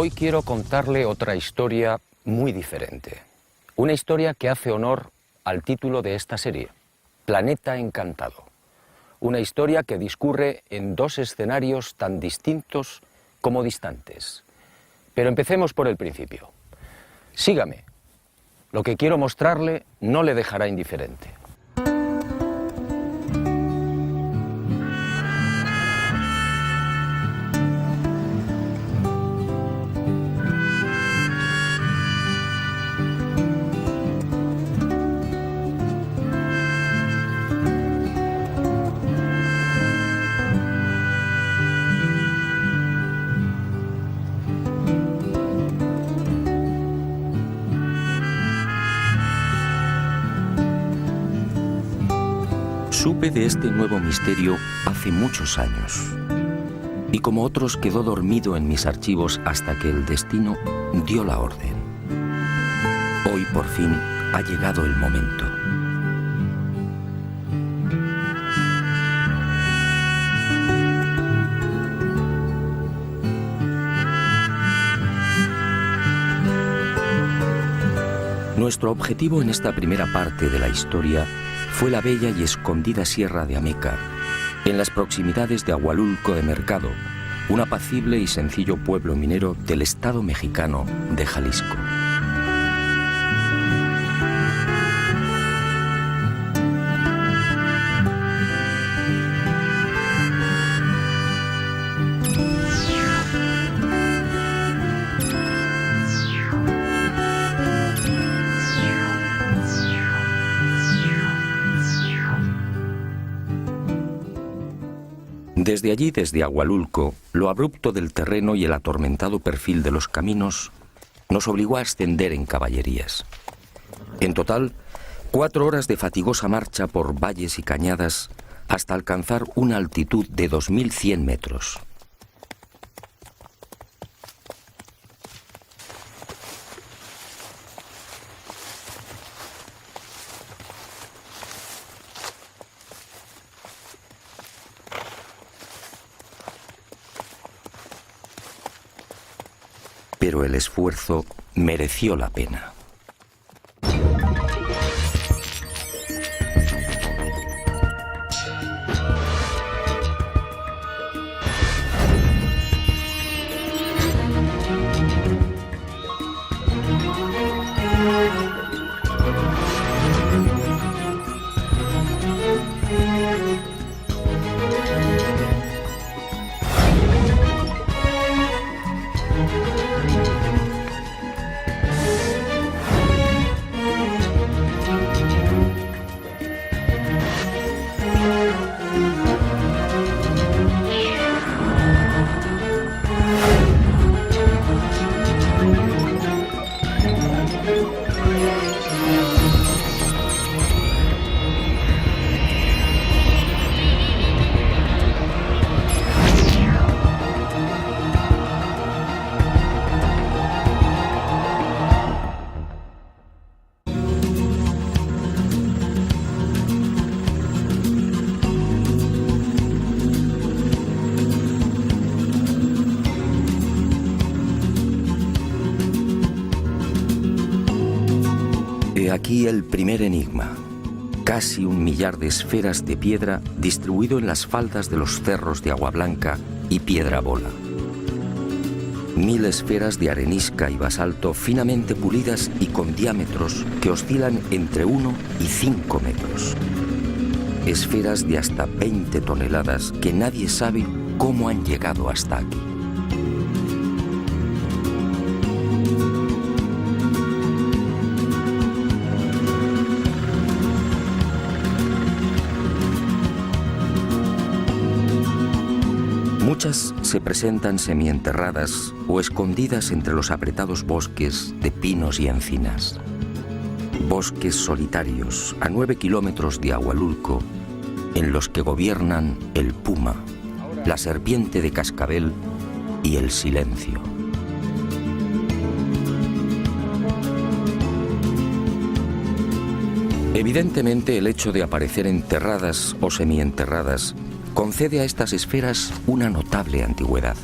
Hoy quiero contarle otra historia muy diferente. Una historia que hace honor al título de esta serie, Planeta Encantado. Una historia que discurre en dos escenarios tan distintos como distantes. Pero empecemos por el principio. Sígame. Lo que quiero mostrarle no le dejará indiferente. Supe de este nuevo misterio hace muchos años, y como otros quedó dormido en mis archivos hasta que el destino dio la orden. Hoy por fin ha llegado el momento. Nuestro objetivo en esta primera parte de la historia fue la bella y escondida Sierra de Ameca, en las proximidades de Ahualulco de Mercado, un apacible y sencillo pueblo minero del estado mexicano de Jalisco. Desde allí, desde Ahualulco, lo abrupto del terreno y el atormentado perfil de los caminos nos obligó a ascender en caballerías. En total, 4 horas de fatigosa marcha por valles y cañadas hasta alcanzar una altitud de 2100 metros. Pero el esfuerzo mereció la pena. Aquí el primer enigma, casi 1 millar de esferas de piedra distribuido en las faldas de los cerros de Agua Blanca y Piedra Bola. 1000 esferas de arenisca y basalto finamente pulidas y con diámetros que oscilan entre 1 y 5 metros. Esferas de hasta 20 toneladas que nadie sabe cómo han llegado hasta aquí. Muchas se presentan semienterradas o escondidas entre los apretados bosques de pinos y encinas. Bosques solitarios a 9 kilómetros de Ahualulco, en los que gobiernan el puma, la serpiente de cascabel y el silencio. Evidentemente, el hecho de aparecer enterradas o semienterradas concede a estas esferas una notable antigüedad.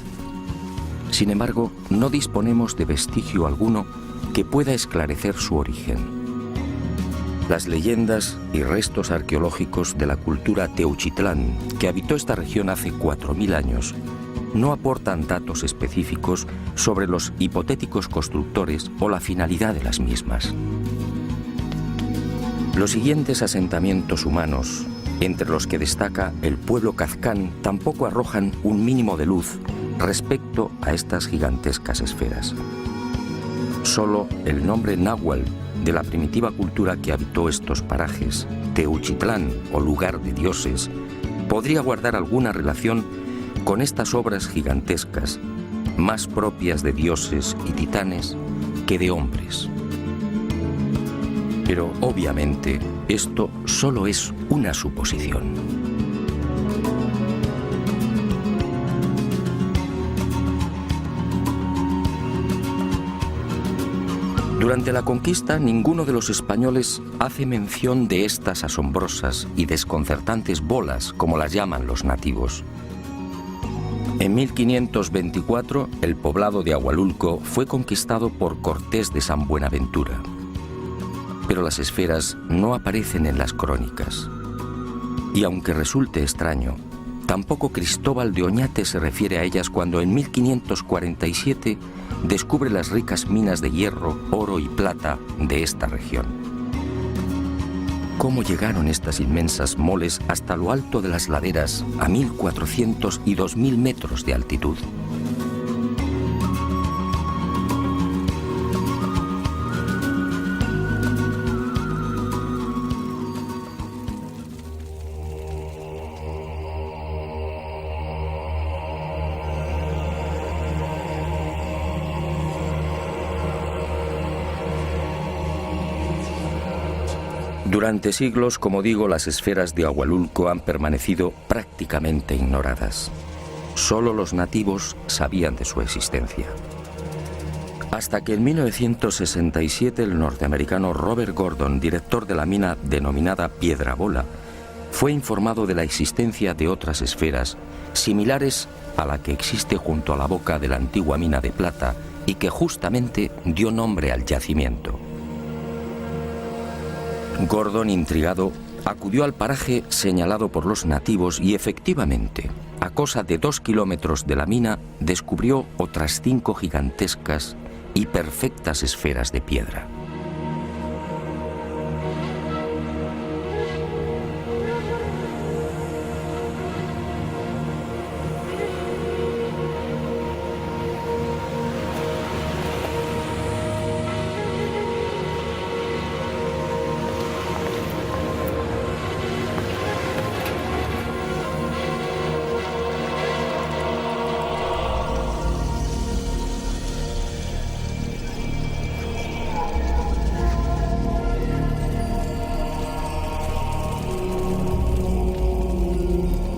Sin embargo, no disponemos de vestigio alguno que pueda esclarecer su origen. Las leyendas y restos arqueológicos de la cultura Teuchitlán, que habitó esta región hace 4000 años, no aportan datos específicos sobre los hipotéticos constructores o la finalidad de las mismas. Los siguientes asentamientos humanos, entre los que destaca el pueblo Kazkán, tampoco arrojan un mínimo de luz respecto a estas gigantescas esferas. Solo el nombre náhuatl de la primitiva cultura que habitó estos parajes, Teuchitlán o lugar de dioses, podría guardar alguna relación con estas obras gigantescas, más propias de dioses y titanes que de hombres. Pero obviamente esto solo es una suposición. Durante la conquista, ninguno de los españoles hace mención de estas asombrosas y desconcertantes bolas, como las llaman los nativos. En 1524, el poblado de Ahualulco fue conquistado por Cortés de San Buenaventura. Pero las esferas no aparecen en las crónicas. Y aunque resulte extraño, tampoco Cristóbal de Oñate se refiere a ellas cuando en 1547 descubre las ricas minas de hierro, oro y plata de esta región. ¿Cómo llegaron estas inmensas moles hasta lo alto de las laderas a 1400 y 2000 metros de altitud? Durante siglos, como digo, las esferas de Ahualulco han permanecido prácticamente ignoradas. Solo los nativos sabían de su existencia. Hasta que en 1967 el norteamericano Robert Gordon, director de la mina denominada Piedra Bola, fue informado de la existencia de otras esferas similares a la que existe junto a la boca de la antigua mina de plata y que justamente dio nombre al yacimiento. Gordon, intrigado, acudió al paraje señalado por los nativos y efectivamente, a cosa de 2 kilómetros de la mina, descubrió otras 5 gigantescas y perfectas esferas de piedra.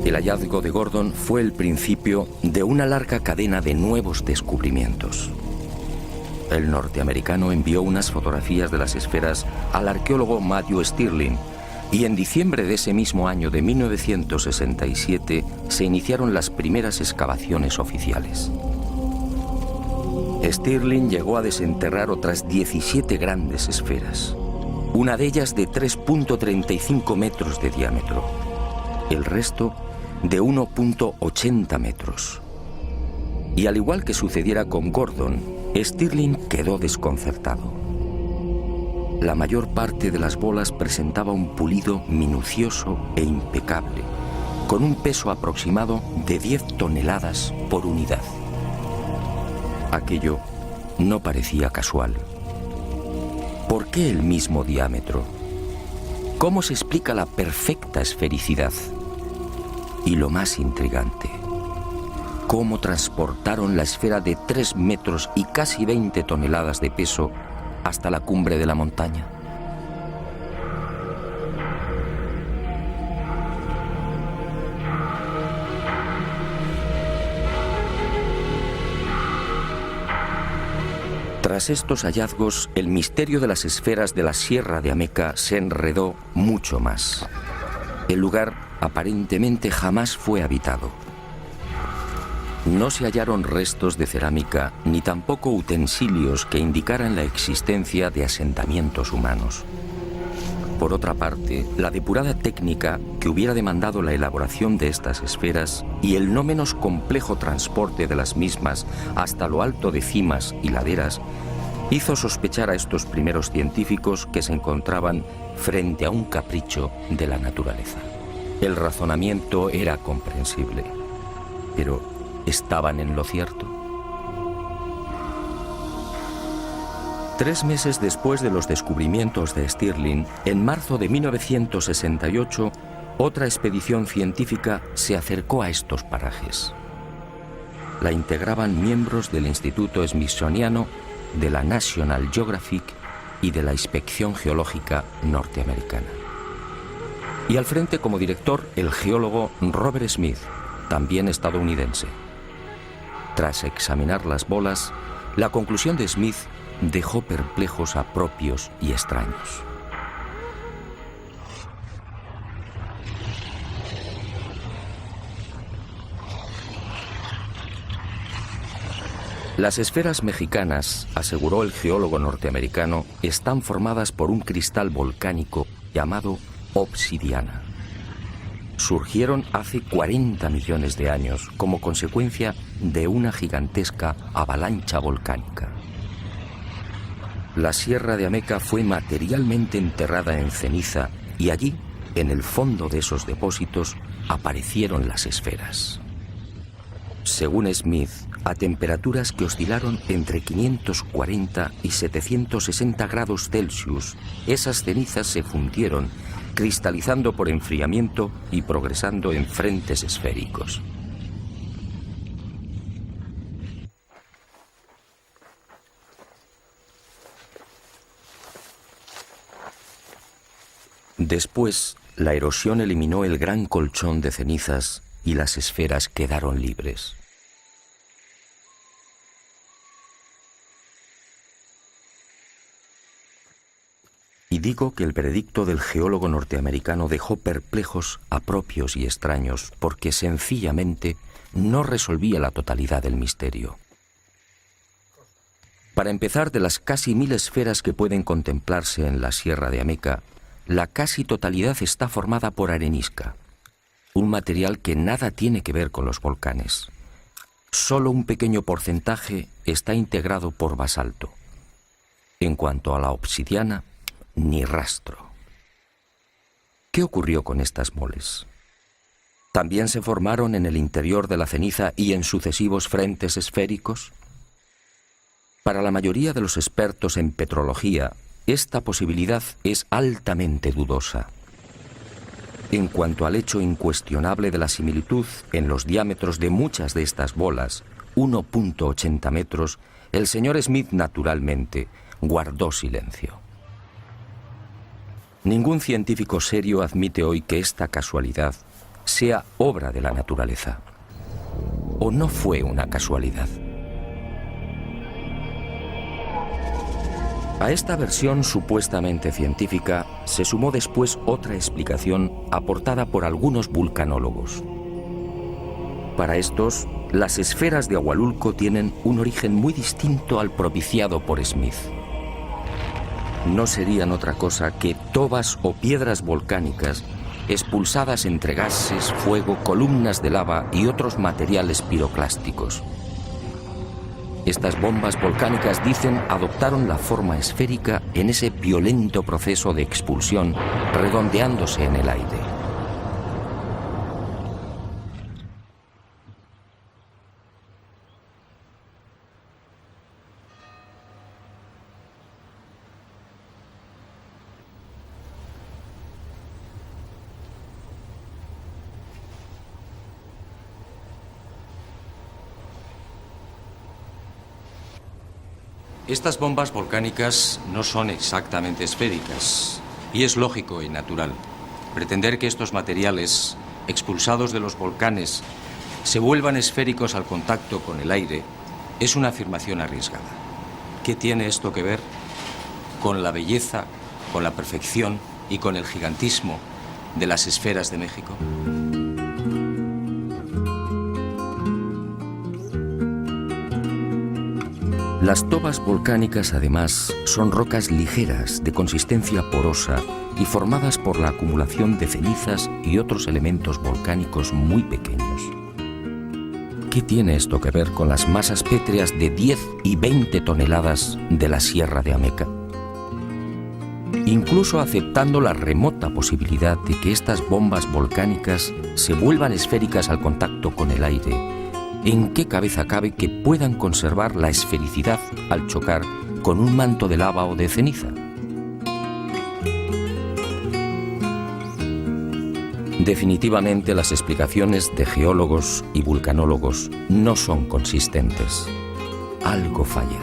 El hallazgo de Gordon fue el principio de una larga cadena de nuevos descubrimientos. El norteamericano envió unas fotografías de las esferas al arqueólogo Matthew Stirling y en diciembre de ese mismo año de 1967 se iniciaron las primeras excavaciones oficiales. Stirling llegó a desenterrar otras 17 grandes esferas, una de ellas de 3.35 metros de diámetro, el resto de 1.80 metros. Y al igual que sucediera con Gordon, Stirling quedó desconcertado. La mayor parte de las bolas presentaba un pulido minucioso e impecable, con un peso aproximado de 10 toneladas por unidad. Aquello no parecía casual. ¿Por qué el mismo diámetro? ¿Cómo se explica la perfecta esfericidad? Y lo más intrigante, ¿cómo transportaron la esfera de 3 metros y casi 20 toneladas de peso hasta la cumbre de la montaña? Tras estos hallazgos, el misterio de las esferas de la Sierra de Ameca se enredó mucho más. El lugar aparentemente jamás fue habitado. No se hallaron restos de cerámica ni tampoco utensilios que indicaran la existencia de asentamientos humanos. Por otra parte, la depurada técnica que hubiera demandado la elaboración de estas esferas y el no menos complejo transporte de las mismas hasta lo alto de cimas y laderas hizo sospechar a estos primeros científicos que se encontraban frente a un capricho de la naturaleza. El razonamiento era comprensible, pero ¿estaban en lo cierto? 3 meses después de los descubrimientos de Stirling, en marzo de 1968, otra expedición científica se acercó a estos parajes. La integraban miembros del Instituto Smithsoniano, de la National Geographic y de la Inspección Geológica norteamericana. Y al frente como director el geólogo Robert Smith, también estadounidense. Tras examinar las bolas, la conclusión de Smith dejó perplejos a propios y extraños. Las esferas mexicanas, aseguró el geólogo norteamericano, están formadas por un cristal volcánico llamado obsidiana. Surgieron hace 40 millones de años como consecuencia de una gigantesca avalancha volcánica. La Sierra de Ameca fue materialmente enterrada en ceniza y allí, en el fondo de esos depósitos, aparecieron las esferas. Según Smith, a temperaturas que oscilaron entre 540 y 760 grados Celsius, esas cenizas se fundieron, cristalizando por enfriamiento y progresando en frentes esféricos. Después, la erosión eliminó el gran colchón de cenizas y las esferas quedaron libres. Y digo que el veredicto del geólogo norteamericano dejó perplejos a propios y extraños porque sencillamente no resolvía la totalidad del misterio. Para empezar, de las casi 1000 esferas que pueden contemplarse en la Sierra de Ameca, la casi totalidad está formada por arenisca, un material que nada tiene que ver con los volcanes. Solo un pequeño porcentaje está integrado por basalto. En cuanto a la obsidiana, ni rastro. ¿Qué ocurrió con estas moles? ¿También se formaron en el interior de la ceniza y en sucesivos frentes esféricos? Para la mayoría de los expertos en petrología, esta posibilidad es altamente dudosa. En cuanto al hecho incuestionable de la similitud en los diámetros de muchas de estas bolas, 1.80 metros, el señor Smith naturalmente guardó silencio. Ningún científico serio admite hoy que esta casualidad sea obra de la naturaleza. ¿O no fue una casualidad? A esta versión supuestamente científica se sumó después otra explicación aportada por algunos vulcanólogos. Para estos, las esferas de Ahualulco tienen un origen muy distinto al propiciado por Smith. No serían otra cosa que tobas o piedras volcánicas expulsadas entre gases, fuego, columnas de lava y otros materiales piroclásticos. Estas bombas volcánicas, dicen, adoptaron la forma esférica en ese violento proceso de expulsión, redondeándose en el aire. Estas bombas volcánicas no son exactamente esféricas, y es lógico y natural. Pretender que estos materiales, expulsados de los volcanes, se vuelvan esféricos al contacto con el aire es una afirmación arriesgada. ¿Qué tiene esto que ver con la belleza, con la perfección y con el gigantismo de las esferas de México? Las tobas volcánicas, además, son rocas ligeras, de consistencia porosa y formadas por la acumulación de cenizas y otros elementos volcánicos muy pequeños. ¿Qué tiene esto que ver con las masas pétreas de 10 y 20 toneladas de la Sierra de Ameca? Incluso aceptando la remota posibilidad de que estas bombas volcánicas se vuelvan esféricas al contacto con el aire, ¿en qué cabeza cabe que puedan conservar la esfericidad al chocar con un manto de lava o de ceniza? Definitivamente las explicaciones de geólogos y vulcanólogos no son consistentes. Algo falla.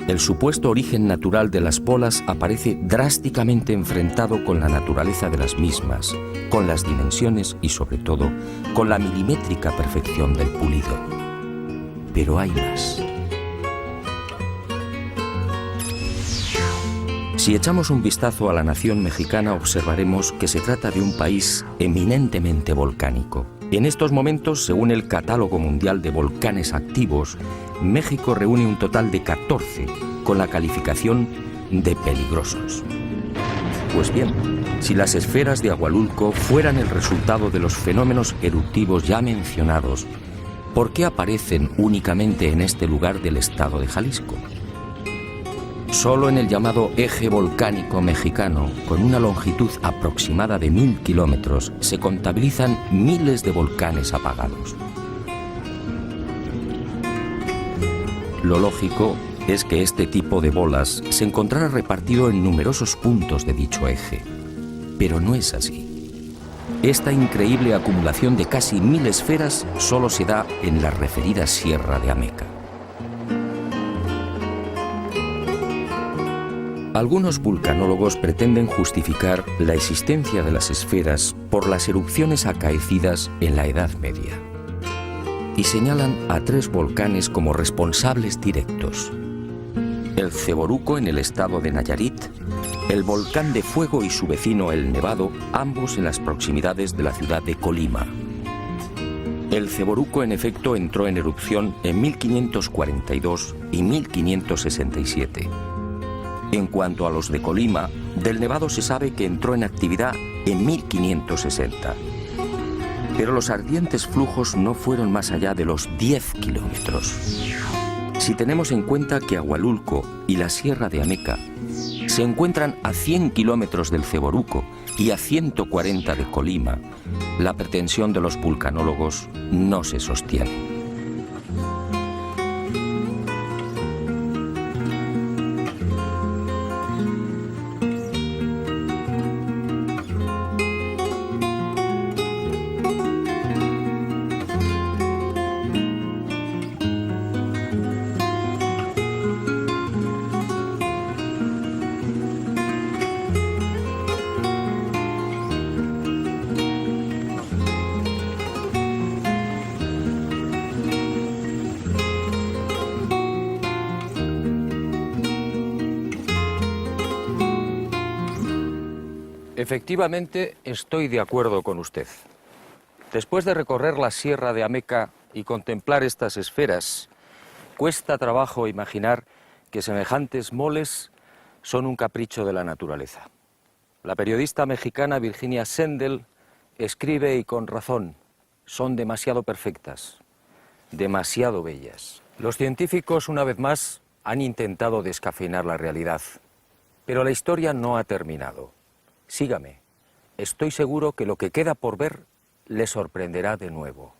El supuesto origen natural de las bolas aparece drásticamente enfrentado con la naturaleza de las mismas, con las dimensiones y, sobre todo, con la milimétrica perfección del pulido. Pero hay más. Si echamos un vistazo a la nación mexicana, observaremos que se trata de un país eminentemente volcánico. En estos momentos, según el Catálogo Mundial de Volcanes Activos, México reúne un total de 14, con la calificación de peligrosos. Pues bien, si las esferas de Agualulco fueran el resultado de los fenómenos eruptivos ya mencionados, ¿por qué aparecen únicamente en este lugar del estado de Jalisco? Solo en el llamado eje volcánico mexicano, con una longitud aproximada de 1000 kilómetros, se contabilizan miles de volcanes apagados. Lo lógico es que este tipo de bolas se encontrara repartido en numerosos puntos de dicho eje. Pero no es así. Esta increíble acumulación de casi 1000 esferas solo se da en la referida Sierra de Ameca. Algunos vulcanólogos pretenden justificar la existencia de las esferas por las erupciones acaecidas en la Edad Media y señalan a 3 volcanes como responsables directos: el Ceboruco en el estado de Nayarit, el Volcán de Fuego y su vecino el Nevado, ambos en las proximidades de la ciudad de Colima. El Ceboruco, en efecto, entró en erupción en 1542 y 1567. En cuanto a los de Colima, del Nevado se sabe que entró en actividad en 1560. Pero los ardientes flujos no fueron más allá de los 10 kilómetros. Si tenemos en cuenta que Agualulco y la Sierra de Ameca se encuentran a 100 kilómetros del Ceboruco y a 140 de Colima, la pretensión de los vulcanólogos no se sostiene. Efectivamente, estoy de acuerdo con usted. Después de recorrer la Sierra de Ameca y contemplar estas esferas, cuesta trabajo imaginar que semejantes moles son un capricho de la naturaleza. La periodista mexicana Virginia Sendel escribe, y con razón, son demasiado perfectas, demasiado bellas. Los científicos, una vez más, han intentado descafeinar la realidad, pero la historia no ha terminado. Sígame. Estoy seguro que lo que queda por ver le sorprenderá de nuevo.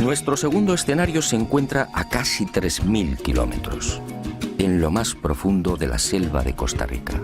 Nuestro segundo escenario se encuentra a casi 3000 kilómetros, en lo más profundo de la selva de Costa Rica.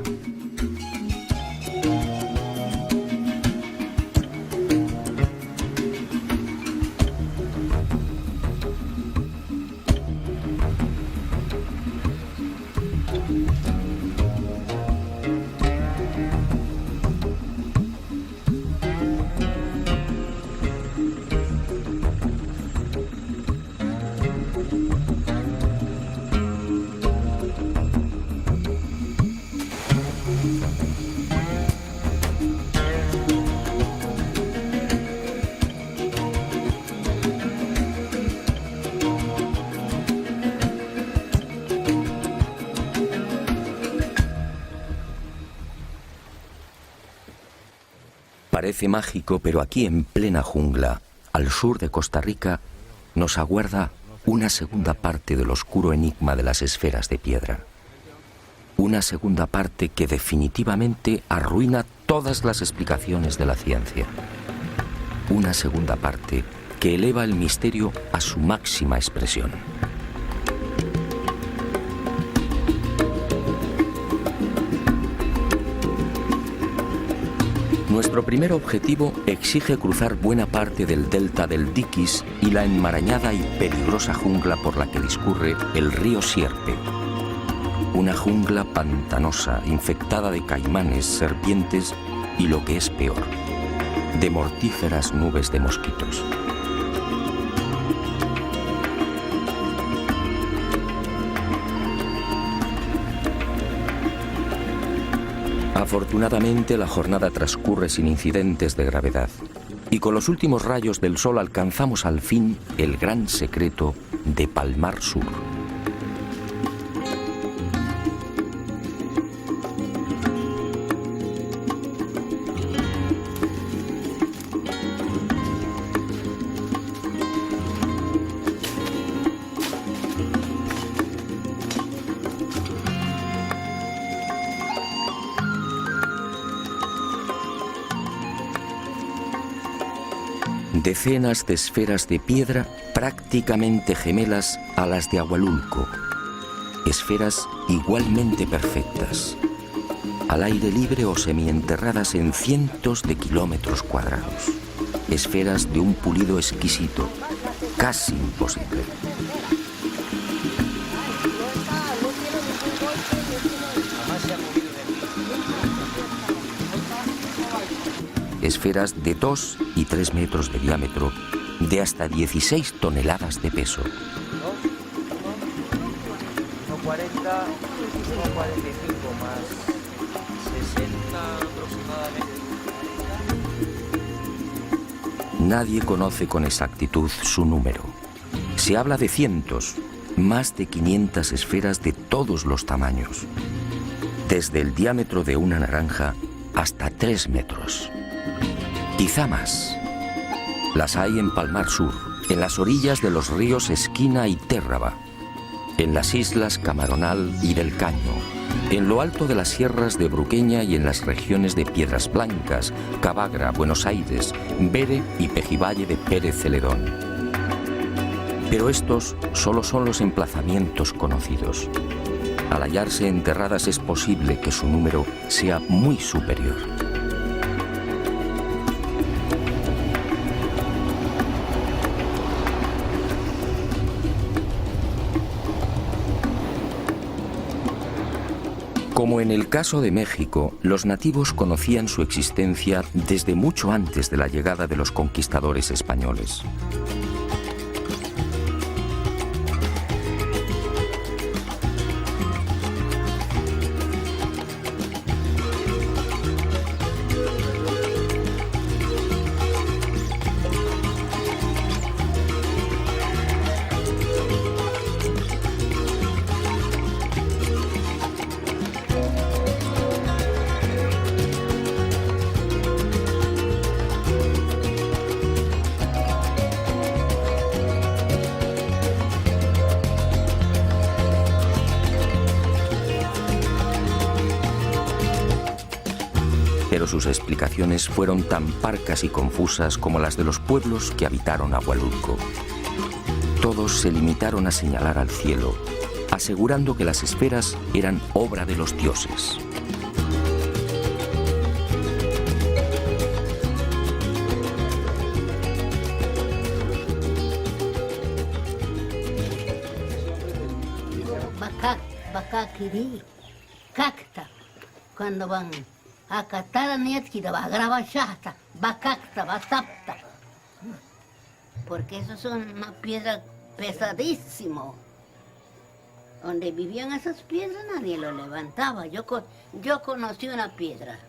Parece mágico, pero aquí en plena jungla, al sur de Costa Rica, nos aguarda una segunda parte del oscuro enigma de las esferas de piedra. Una segunda parte que definitivamente arruina todas las explicaciones de la ciencia. Una segunda parte que eleva el misterio a su máxima expresión. Nuestro primer objetivo exige cruzar buena parte del delta del Diquis y la enmarañada y peligrosa jungla por la que discurre el río Sierpe. Una jungla pantanosa, infectada de caimanes, serpientes y, lo que es peor, de mortíferas nubes de mosquitos. Afortunadamente, la jornada transcurre sin incidentes de gravedad y con los últimos rayos del sol alcanzamos al fin el gran secreto de Palmar Sur. Decenas de esferas de piedra prácticamente gemelas a las de Ahualulco. Esferas igualmente perfectas, al aire libre o semienterradas en cientos de kilómetros cuadrados. Esferas de un pulido exquisito, casi imposible. Esferas de 2 y 3 metros de diámetro, de hasta 16 toneladas de peso. 40, 45 más 60 aproximadamente. Nadie conoce con exactitud su número. Se habla de cientos, más de 500 esferas de todos los tamaños, desde el diámetro de una naranja hasta 3 metros. Quizá más. Las hay en Palmar Sur, en las orillas de los ríos Esquina y Térraba, en las islas Camaronal y del Caño, en lo alto de las sierras de Bruqueña y en las regiones de Piedras Blancas, Cabagra, Buenos Aires, Bere y Pejivalle de Pérez Celedón. Pero estos solo son los emplazamientos conocidos. Al hallarse enterradas es posible que su número sea muy superior. Como en el caso de México, los nativos conocían su existencia desde mucho antes de la llegada de los conquistadores españoles. Pero sus explicaciones fueron tan parcas y confusas como las de los pueblos que habitaron Ahualulco. Todos se limitaron a señalar al cielo, asegurando que las esferas eran obra de los dioses. Bakakiri, cacta, cuando van a catar a Nietzsche, va a grabar shasta, bakakta, batapta. Porque esos son una piedra pesadísimo. Donde vivían esas piedras nadie lo levantaba. Yo conocí una piedra.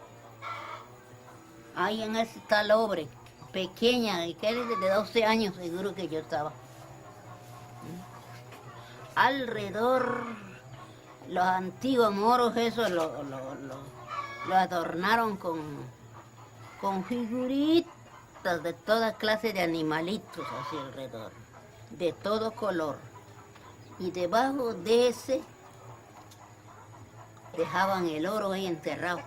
Ahí en ese talobre, pequeña, y que era de 12 años seguro que yo estaba. Alrededor, los antiguos moros, eso lo adornaron con con figuritas de toda clase de animalitos hacia alrededor, de todo color. Y debajo de ese dejaban el oro ahí enterrado.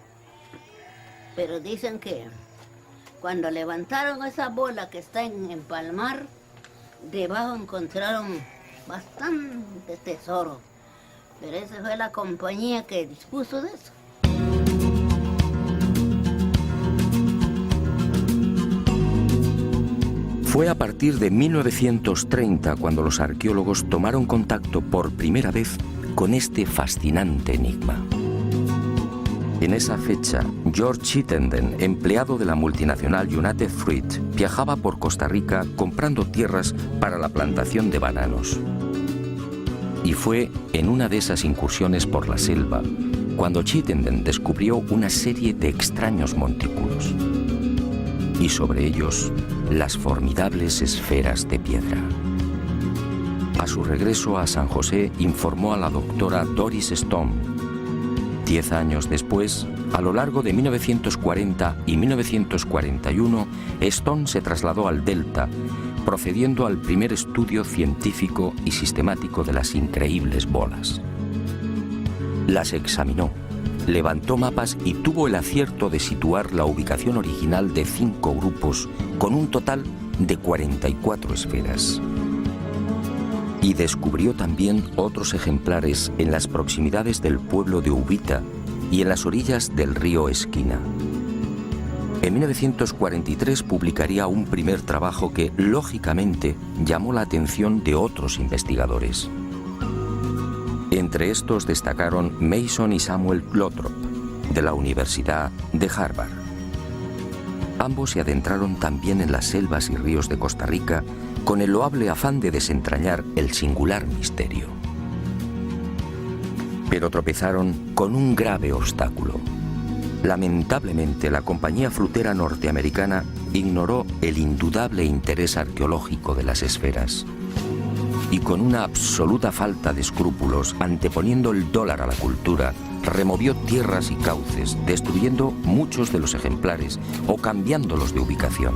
Pero dicen que cuando levantaron esa bola que está en Palmar, debajo encontraron bastante tesoro. Pero esa fue la compañía que dispuso de eso. Fue a partir de 1930 cuando los arqueólogos tomaron contacto por primera vez con este fascinante enigma. En esa fecha, George Chittenden, empleado de la multinacional United Fruit, viajaba por Costa Rica comprando tierras para la plantación de bananos. Y fue en una de esas incursiones por la selva cuando Chittenden descubrió una serie de extraños montículos. Y sobre ellos, las formidables esferas de piedra. A su regreso a San José, informó a la doctora Doris Stone. 10 años después, a lo largo de 1940 y 1941, Stone se trasladó al Delta, procediendo al primer estudio científico y sistemático de las increíbles bolas. Las examinó, levantó mapas y tuvo el acierto de situar la ubicación original de 5 grupos con un total de 44 esferas. Y descubrió también otros ejemplares en las proximidades del pueblo de Ubita y en las orillas del río Esquina. En 1943 publicaría un primer trabajo que, lógicamente, llamó la atención de otros investigadores. Entre estos destacaron Mason y Samuel Lothrop, de la Universidad de Harvard. Ambos se adentraron también en las selvas y ríos de Costa Rica con el loable afán de desentrañar el singular misterio. Pero tropezaron con un grave obstáculo. Lamentablemente, la compañía frutera norteamericana ignoró el indudable interés arqueológico de las esferas. Y con una absoluta falta de escrúpulos, anteponiendo el dólar a la cultura, removió tierras y cauces, destruyendo muchos de los ejemplares o cambiándolos de ubicación.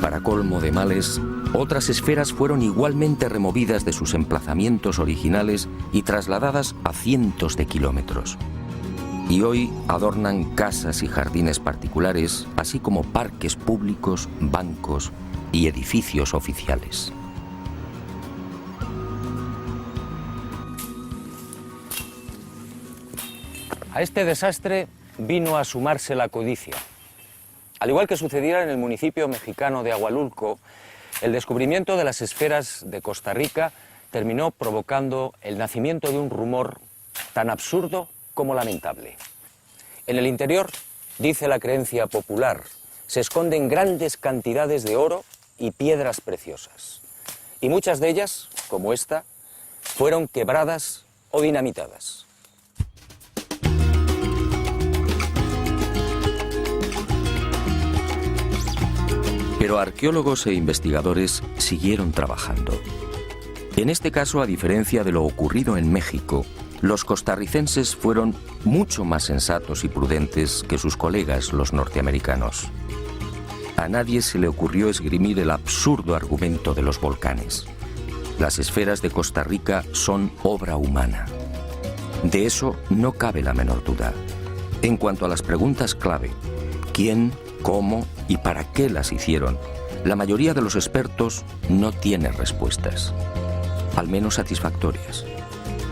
Para colmo de males, otras esferas fueron igualmente removidas de sus emplazamientos originales y trasladadas a cientos de kilómetros. Y hoy adornan casas y jardines particulares, así como parques públicos, bancos y edificios oficiales. A este desastre vino a sumarse la codicia. Al igual que sucediera en el municipio mexicano de Agualulco, el descubrimiento de las esferas de Costa Rica terminó provocando el nacimiento de un rumor tan absurdo como lamentable. En el interior, dice la creencia popular, se esconden grandes cantidades de oro y piedras preciosas. Y muchas de ellas, como esta, fueron quebradas o dinamitadas. Pero arqueólogos e investigadores siguieron trabajando. En este caso, a diferencia de lo ocurrido en México, los costarricenses fueron mucho más sensatos y prudentes que sus colegas los norteamericanos. A nadie se le ocurrió esgrimir el absurdo argumento de los volcanes. Las esferas de Costa Rica son obra humana. De eso no cabe la menor duda. En cuanto a las preguntas clave, ¿quién, cómo y para qué las hicieron? La mayoría de los expertos no tiene respuestas, al menos satisfactorias.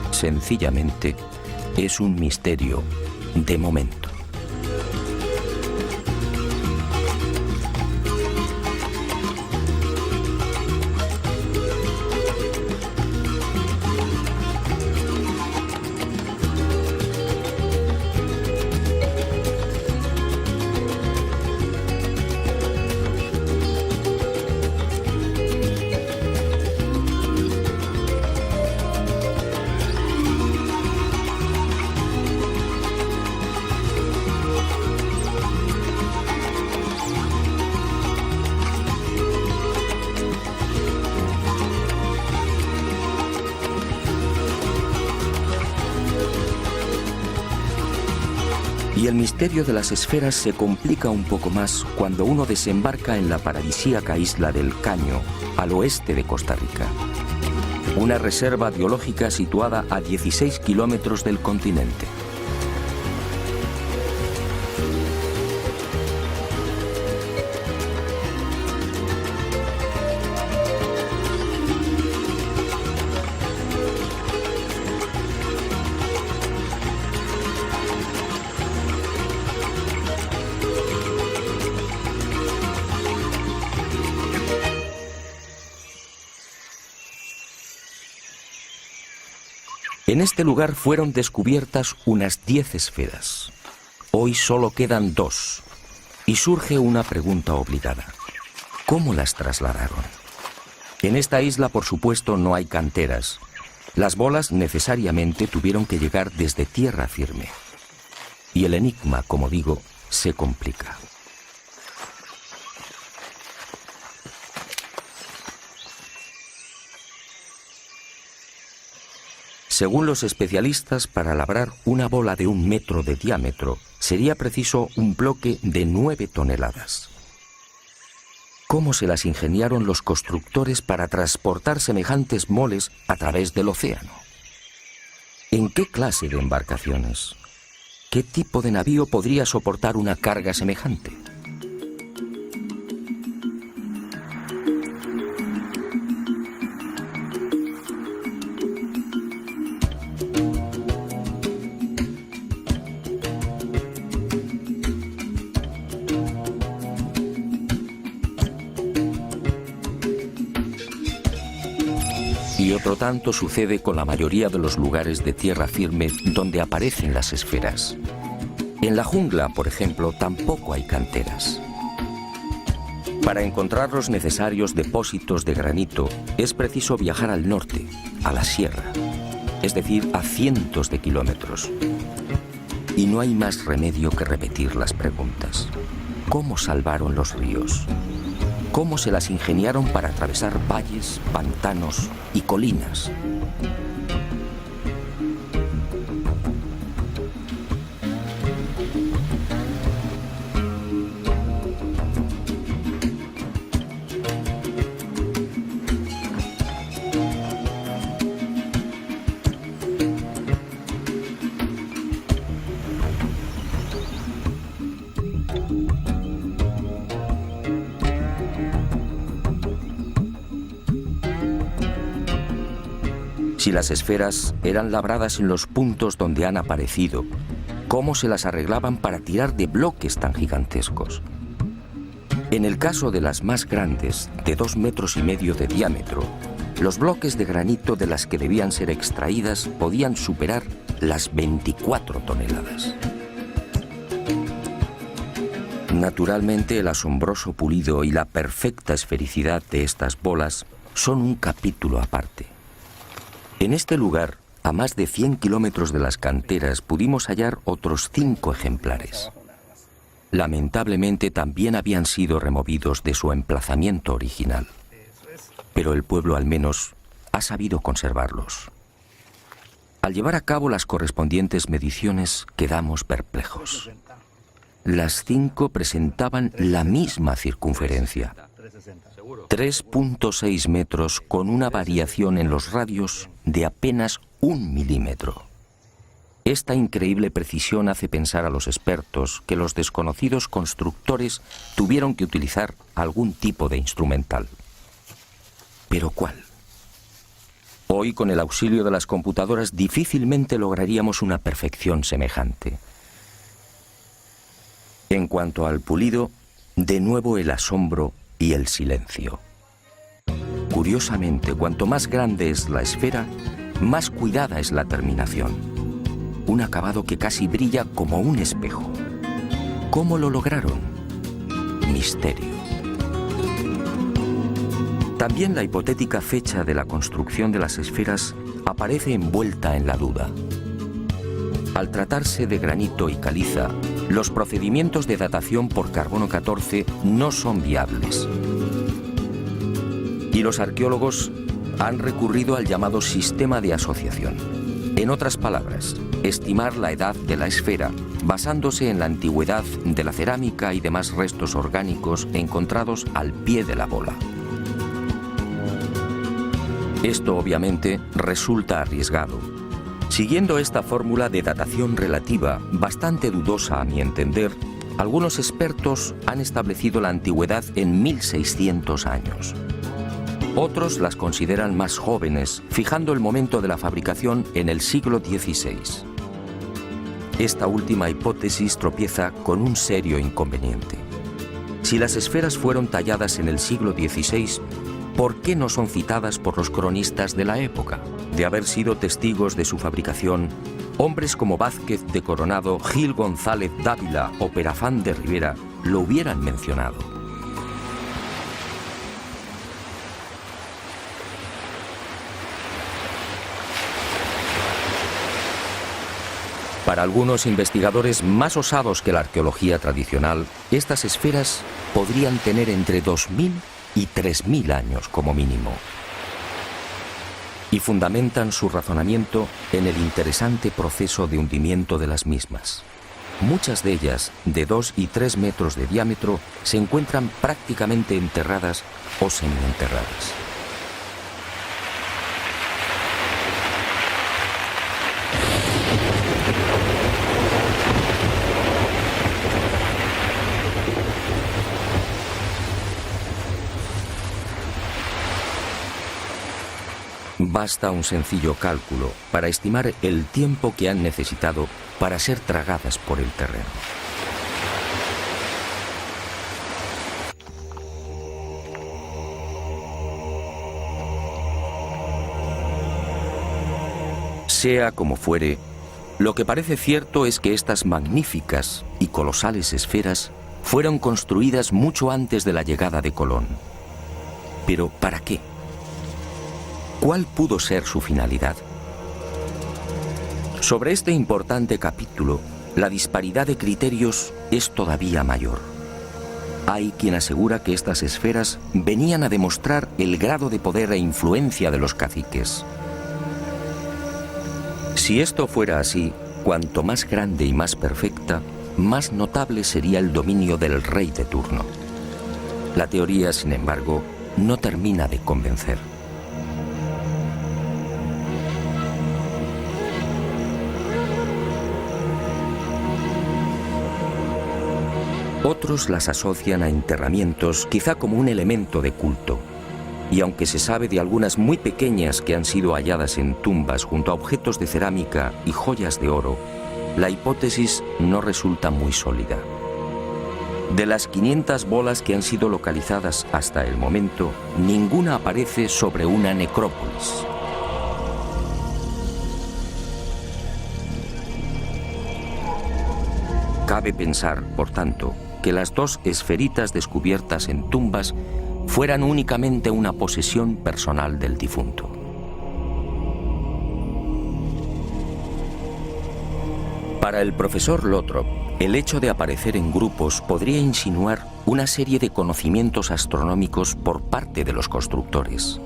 Sencillamente, es un misterio de momento. Y el misterio de las esferas se complica un poco más cuando uno desembarca en la paradisíaca isla del Caño, al oeste de Costa Rica. Una reserva biológica situada a 16 kilómetros del continente. En este lugar fueron descubiertas unas 10 esferas. Hoy solo quedan 2. Y surge una pregunta obligada. ¿Cómo las trasladaron? En esta isla, por supuesto, no hay canteras. Las bolas necesariamente tuvieron que llegar desde tierra firme. Y el enigma, como digo, se complica. Según los especialistas, para labrar una bola de 1 metro de diámetro, sería preciso un bloque de 9 toneladas. ¿Cómo se las ingeniaron los constructores para transportar semejantes moles a través del océano? ¿En qué clase de embarcaciones? ¿Qué tipo de navío podría soportar una carga semejante? Y otro tanto sucede con la mayoría de los lugares de tierra firme donde aparecen las esferas. En la jungla, por ejemplo, tampoco hay canteras. Para encontrar los necesarios depósitos de granito es preciso viajar al norte, a la sierra, es decir, a cientos de kilómetros. Y no hay más remedio que repetir las preguntas. ¿Cómo salvaron los ríos? ¿Cómo se las ingeniaron para atravesar valles, pantanos y colinas? Si las esferas eran labradas en los puntos donde han aparecido, ¿cómo se las arreglaban para tirar de bloques tan gigantescos? En el caso de las más grandes, de 2,5 metros de diámetro, los bloques de granito de las que debían ser extraídas podían superar las 24 toneladas. Naturalmente, el asombroso pulido y la perfecta esfericidad de estas bolas son un capítulo aparte. En este lugar, a más de 100 kilómetros de las canteras, pudimos hallar otros 5 ejemplares. Lamentablemente también habían sido removidos de su emplazamiento original. Pero el pueblo al menos ha sabido conservarlos. Al llevar a cabo las correspondientes mediciones, quedamos perplejos. Las 5 presentaban la misma circunferencia. 3,6 metros con una variación en los radios de apenas 1 milímetro. Esta increíble precisión hace pensar a los expertos que los desconocidos constructores tuvieron que utilizar algún tipo de instrumental. ¿Pero cuál? Hoy, con el auxilio de las computadoras, difícilmente lograríamos una perfección semejante. En cuanto al pulido, de nuevo el asombro y el silencio. Curiosamente, cuanto más grande es la esfera, más cuidada es la terminación. Un acabado que casi brilla como un espejo. ¿Cómo lo lograron? Misterio. También la hipotética fecha de la construcción de las esferas aparece envuelta en la duda. Al tratarse de granito y caliza, los procedimientos de datación por carbono 14 no son viables. Y los arqueólogos han recurrido al llamado sistema de asociación. En otras palabras, estimar la edad de la esfera basándose en la antigüedad de la cerámica y demás restos orgánicos encontrados al pie de la bola. Esto obviamente resulta arriesgado. Siguiendo esta fórmula de datación relativa, bastante dudosa a mi entender, algunos expertos han establecido la antigüedad en 1600 años. Otros las consideran más jóvenes, fijando el momento de la fabricación en el siglo XVI. Esta última hipótesis tropieza con un serio inconveniente. Si las esferas fueron talladas en el siglo XVI, ¿por qué no son citadas por los cronistas de la época? De haber sido testigos de su fabricación, hombres como Vázquez de Coronado, Gil González Dávila o Perafán de Rivera lo hubieran mencionado. Para algunos investigadores más osados que la arqueología tradicional, estas esferas podrían tener entre 2000 y 3000 años como mínimo. Y fundamentan su razonamiento en el interesante proceso de hundimiento de las mismas. Muchas de ellas, de 2 y 3 metros de diámetro, se encuentran prácticamente enterradas o semienterradas. Basta un sencillo cálculo para estimar el tiempo que han necesitado para ser tragadas por el terreno. Sea como fuere, lo que parece cierto es que estas magníficas y colosales esferas fueron construidas mucho antes de la llegada de Colón. ¿Pero para qué? ¿Cuál pudo ser su finalidad? Sobre este importante capítulo, la disparidad de criterios es todavía mayor. Hay quien asegura que estas esferas venían a demostrar el grado de poder e influencia de los caciques. Si esto fuera así, cuanto más grande y más perfecta, más notable sería el dominio del rey de turno. La teoría, sin embargo, no termina de convencer. Otros las asocian a enterramientos, quizá como un elemento de culto. Y aunque se sabe de algunas muy pequeñas que han sido halladas en tumbas junto a objetos de cerámica y joyas de oro, la hipótesis no resulta muy sólida. De las 500 bolas que han sido localizadas hasta el momento, ninguna aparece sobre una necrópolis. Cabe pensar, por tanto, que las 2 esferitas descubiertas en tumbas fueran únicamente una posesión personal del difunto. Para el profesor Lothrop, el hecho de aparecer en grupos podría insinuar una serie de conocimientos astronómicos por parte de los constructores.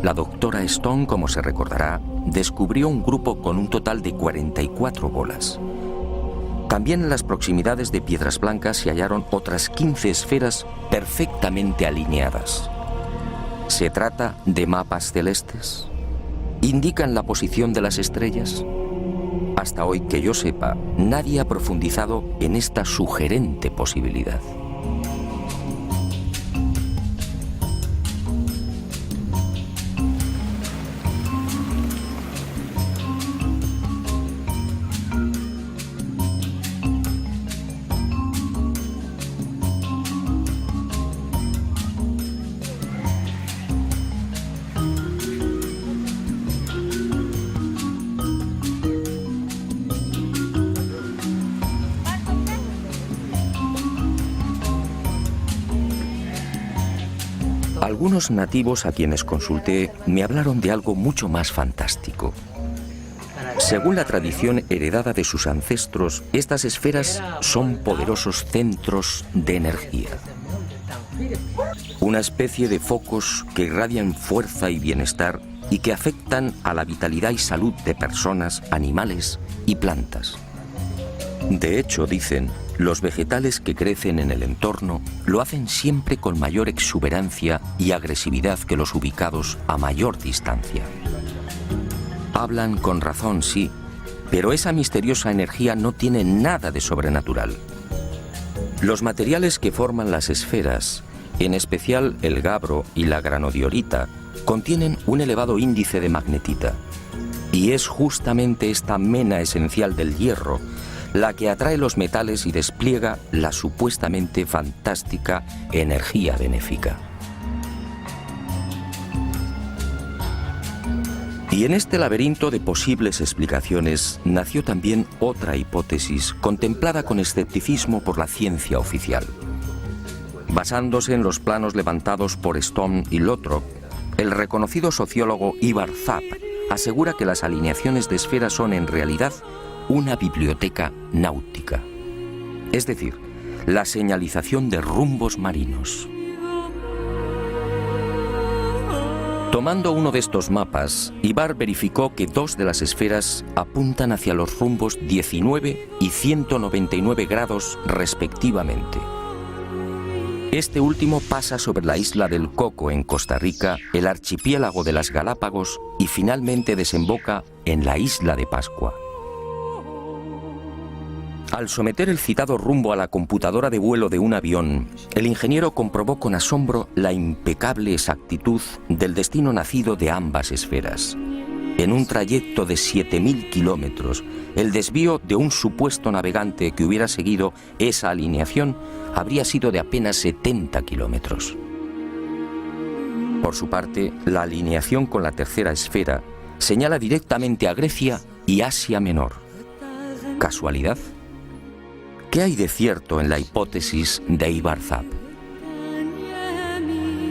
La doctora Stone, como se recordará, descubrió un grupo con un total de 44 bolas. También en las proximidades de Piedras Blancas se hallaron otras 15 esferas perfectamente alineadas. ¿Se trata de mapas celestes? ¿Indican la posición de las estrellas? Hasta hoy, que yo sepa, nadie ha profundizado en esta sugerente posibilidad. Algunos nativos a quienes consulté me hablaron de algo mucho más fantástico. Según la tradición heredada de sus ancestros, estas esferas son poderosos centros de energía. Una especie de focos que irradian fuerza y bienestar y que afectan a la vitalidad y salud de personas, animales y plantas. De hecho, dicen, los vegetales que crecen en el entorno lo hacen siempre con mayor exuberancia y agresividad que los ubicados a mayor distancia. Hablan con razón, sí, pero esa misteriosa energía no tiene nada de sobrenatural. Los materiales que forman las esferas, en especial el gabro y la granodiorita, contienen un elevado índice de magnetita. Y es justamente esta mena esencial del hierro la que atrae los metales y despliega la supuestamente fantástica energía benéfica. Y en este laberinto de posibles explicaciones nació también otra hipótesis contemplada con escepticismo por la ciencia oficial. Basándose en los planos levantados por Stone y Lothrop, el reconocido sociólogo Ivar Zapp asegura que las alineaciones de esferas son en realidad una biblioteca náutica, es decir, la señalización de rumbos marinos. Tomando uno de estos mapas, Ivar verificó que dos de las esferas apuntan hacia los rumbos 19 y 199 grados respectivamente. Este último pasa sobre la isla del Coco en Costa Rica, el archipiélago de las Galápagos y finalmente desemboca en la isla de Pascua. Al someter el citado rumbo a la computadora de vuelo de un avión, el ingeniero comprobó con asombro la impecable exactitud del destino nacido de ambas esferas. En un trayecto de 7.000 kilómetros, el desvío de un supuesto navegante que hubiera seguido esa alineación habría sido de apenas 70 kilómetros. Por su parte, la alineación con la tercera esfera señala directamente a Grecia y Asia Menor. ¿Casualidad? ¿Qué hay de cierto en la hipótesis de Ivar Zapp?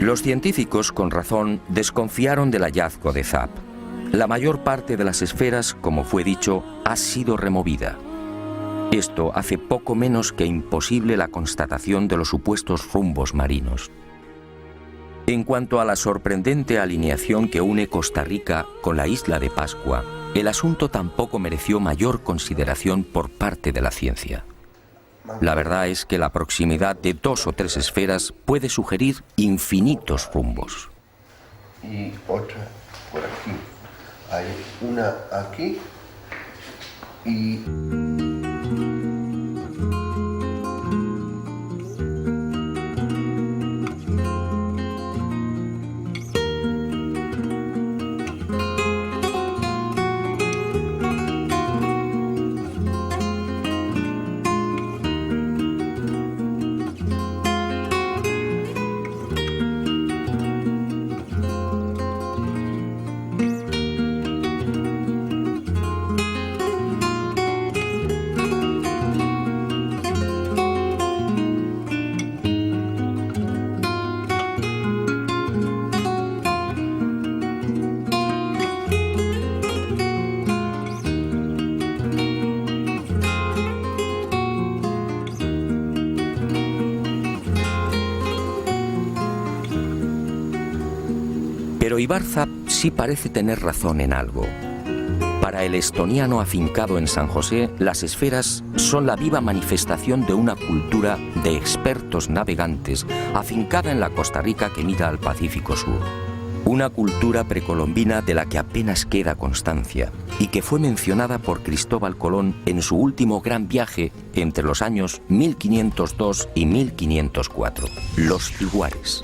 Los científicos, con razón, desconfiaron del hallazgo de Zapp. La mayor parte de las esferas, como fue dicho, ha sido removida. Esto hace poco menos que imposible la constatación de los supuestos rumbos marinos. En cuanto a la sorprendente alineación que une Costa Rica con la isla de Pascua, el asunto tampoco mereció mayor consideración por parte de la ciencia. La verdad es que la proximidad de dos o tres esferas puede sugerir infinitos rumbos. Y otra por aquí. Hay una aquí y... Pero Ivar Zapp sí parece tener razón en algo. Para el estoniano afincado en San José, las esferas son la viva manifestación de una cultura de expertos navegantes afincada en la Costa Rica que mira al Pacífico Sur. Una cultura precolombina de la que apenas queda constancia y que fue mencionada por Cristóbal Colón en su último gran viaje entre los años 1502 y 1504, los Tiguares.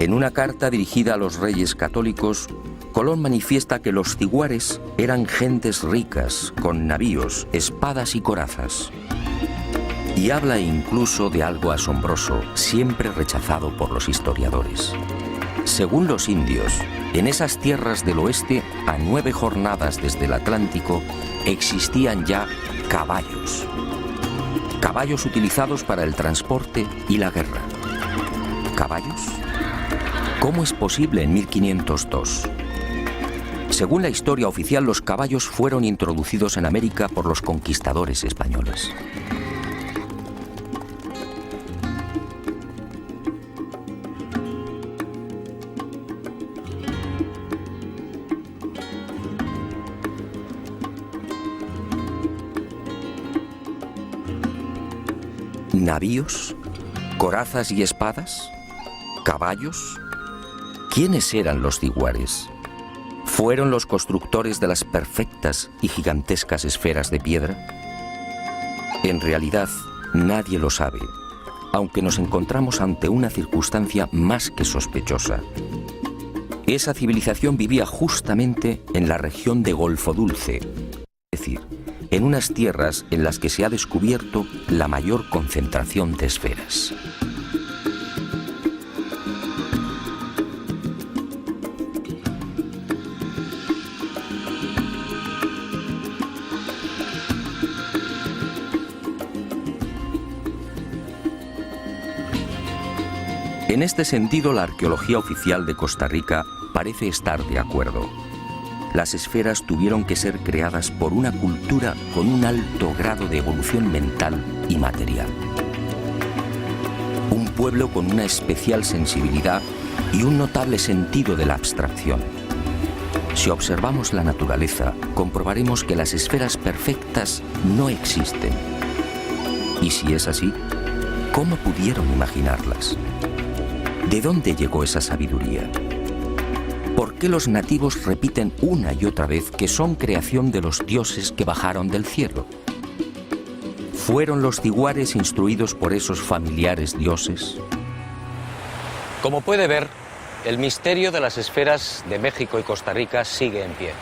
En una carta dirigida a los reyes católicos, Colón manifiesta que los tiguares eran gentes ricas, con navíos, espadas y corazas. Y habla incluso de algo asombroso, siempre rechazado por los historiadores. Según los indios, en esas tierras del oeste, a 9 jornadas desde el Atlántico, existían ya caballos. Caballos utilizados para el transporte y la guerra. ¿Caballos? ¿Cómo es posible en 1502? Según la historia oficial, los caballos fueron introducidos en América por los conquistadores españoles. ¿Navíos? ¿Corazas y espadas? ¿Caballos? ¿Quiénes eran los ciguares? ¿Fueron los constructores de las perfectas y gigantescas esferas de piedra? En realidad, nadie lo sabe, aunque nos encontramos ante una circunstancia más que sospechosa. Esa civilización vivía justamente en la región de Golfo Dulce, es decir, en unas tierras en las que se ha descubierto la mayor concentración de esferas. En este sentido, la arqueología oficial de Costa Rica parece estar de acuerdo. Las esferas tuvieron que ser creadas por una cultura con un alto grado de evolución mental y material. Un pueblo con una especial sensibilidad y un notable sentido de la abstracción. Si observamos la naturaleza, comprobaremos que las esferas perfectas no existen. Y si es así, ¿cómo pudieron imaginarlas? ¿De dónde llegó esa sabiduría? ¿Por qué los nativos repiten una y otra vez que son creación de los dioses que bajaron del cielo? ¿Fueron los ciguares instruidos por esos familiares dioses? Como puede ver, el misterio de las esferas de México y Costa Rica sigue en pie.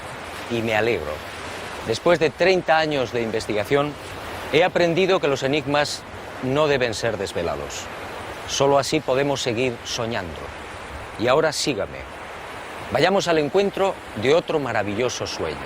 Y me alegro. Después de 30 años de investigación, he aprendido que los enigmas no deben ser desvelados. Solo así podemos seguir soñando. Y ahora sígame. Vayamos al encuentro de otro maravilloso sueño.